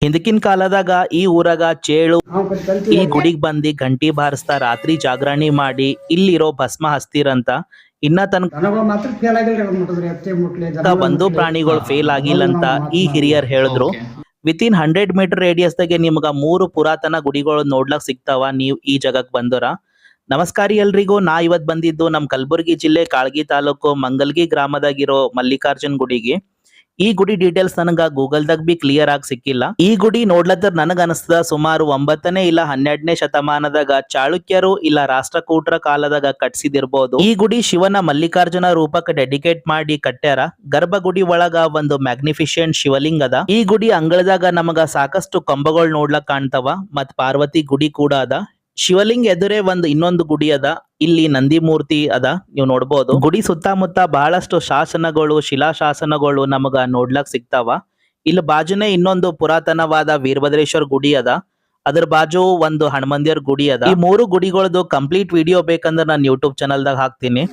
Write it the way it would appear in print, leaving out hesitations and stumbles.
ಹಿಂದಕಿನ ಕಾಲದಾಗ ಈ ಊರಾಗ ಚೇಳು ಈ ಗುಡಿಗೆ ಬಂದಿ ಗಂಟಿ ಬಾರಿಸ್ತಾ ರಾತ್ರಿ ಜಾಗರಣಿ ಮಾಡಿ ಇಲ್ಲಿರೋ ಭಸ್ಮ ಹಸ್ತಿರಂತ. ಇನ್ನ ತನಕ ಒಂದು ಪ್ರಾಣಿಗಳು ಫೇಲ್ ಆಗಿಲ್ಲಂತ ಈ ಹಿರಿಯರ್ ಹೇಳಿದ್ರು. ವಿತಿನ್ 100 ಮೀಟರ್ ರೇಡಿಯಸ್ ದಾಗೆ ನಿಮ್ಗ 3 ಪುರಾತನ ಗುಡಿಗಳು ನೋಡ್ಲಕ್ ಸಿಗ್ತಾವ ನೀವ್ ಈ ಜಾಗಕ್ ಬಂದರ. ನಮಸ್ಕಾರ ಎಲ್ರಿಗೂ. ನಾ ಇವತ್ ಬಂದಿದ್ದು ನಮ್ ಕಲಬುರ್ಗಿ ಜಿಲ್ಲೆ ಕಾಳ್ಗಿ ತಾಲೂಕು ಮಂಗಲ್ಗಿ ಗ್ರಾಮದಾಗಿರೋ ಮಲ್ಲಿಕಾರ್ಜುನ್ ಗುಡಿಗೆ. ಈ ಗುಡಿ ಡೀಟೇಲ್ಸ್ ನನಗ ಗೂಗಲ್ದಾಗ ಬಿ ಕ್ಲಿಯರ್ ಆಗಿ ಸಿಕ್ಕಿಲ್ಲ. ಈ ಗುಡಿ ನೋಡ್ಲತ್ತರ ನನಗ ಅನಿಸ್ತದ ಸುಮಾರು 9ನೇ ಇಲ್ಲ 12ನೇ ಶತಮಾನದಾಗ ಚಾಳುಕ್ಯರು ಇಲ್ಲ ರಾಷ್ಟ್ರಕೂಟರ ಕಾಲದಾಗ ಕಟ್ಸಿದಿರ್ಬೋದು. ಈ ಗುಡಿ ಶಿವನ ಮಲ್ಲಿಕಾರ್ಜುನ ರೂಪಕ್ಕೆ ಡೆಡಿಕೇಟ್ ಮಾಡಿ ಕಟ್ಟ್ಯಾರ. ಗರ್ಭಗುಡಿ ಒಳಗ ಒಂದು ಮ್ಯಾಗ್ನಿಫಿಷೆಂಟ್ ಶಿವಲಿಂಗ ಅದ. ಈ ಗುಡಿ ಅಂಗಳದಾಗ ನಮಗ ಸಾಕಷ್ಟು ಕಂಬಗಳು ನೋಡ್ಲಕ್ ಕಾಣ್ತಾವ ಮತ್ ಪಾರ್ವತಿ ಗುಡಿ ಕೂಡ ಅದ. ಶಿವಲಿಂಗ ಎದುರೇ ಇನ್ನೊಂದು ಗುಡಿ ಅದ. ಇಲ್ಲಿ ನಂದಿ ಮೂರ್ತಿ ಅದ, ನೀವು ನೋಡ್ಬೋದು. ಗುಡಿ ಸುತ್ತಮುತ್ತ ಬಹಳಷ್ಟು ಶಾಸನಗಳು ಶಿಲಾಶಾಸನಗಳು ನಮಗ ನೋಡ್ಲಕ್ ಸಿಗ್ತಾವ. ಇಲ್ಲಿ ಬಾಜುನೇ ಇನ್ನೊಂದು ಪುರಾತನವಾದ ವೀರಭದ್ರೇಶ್ವರ ಗುಡಿ ಅದ. ಅದ್ರ ಬಾಜು ಒಂದು ಹನುಮಂದಿಯರ್ ಗುಡಿ ಅದ. ಈ 3 ಗುಡಿಗಳದ್ದು ಕಂಪ್ಲೀಟ್ ವಿಡಿಯೋ ಬೇಕಂದ್ರೆ ನಾನು ಯೂಟ್ಯೂಬ್ ಚಾನಲ್ದಾಗ ಹಾಕ್ತೀನಿ.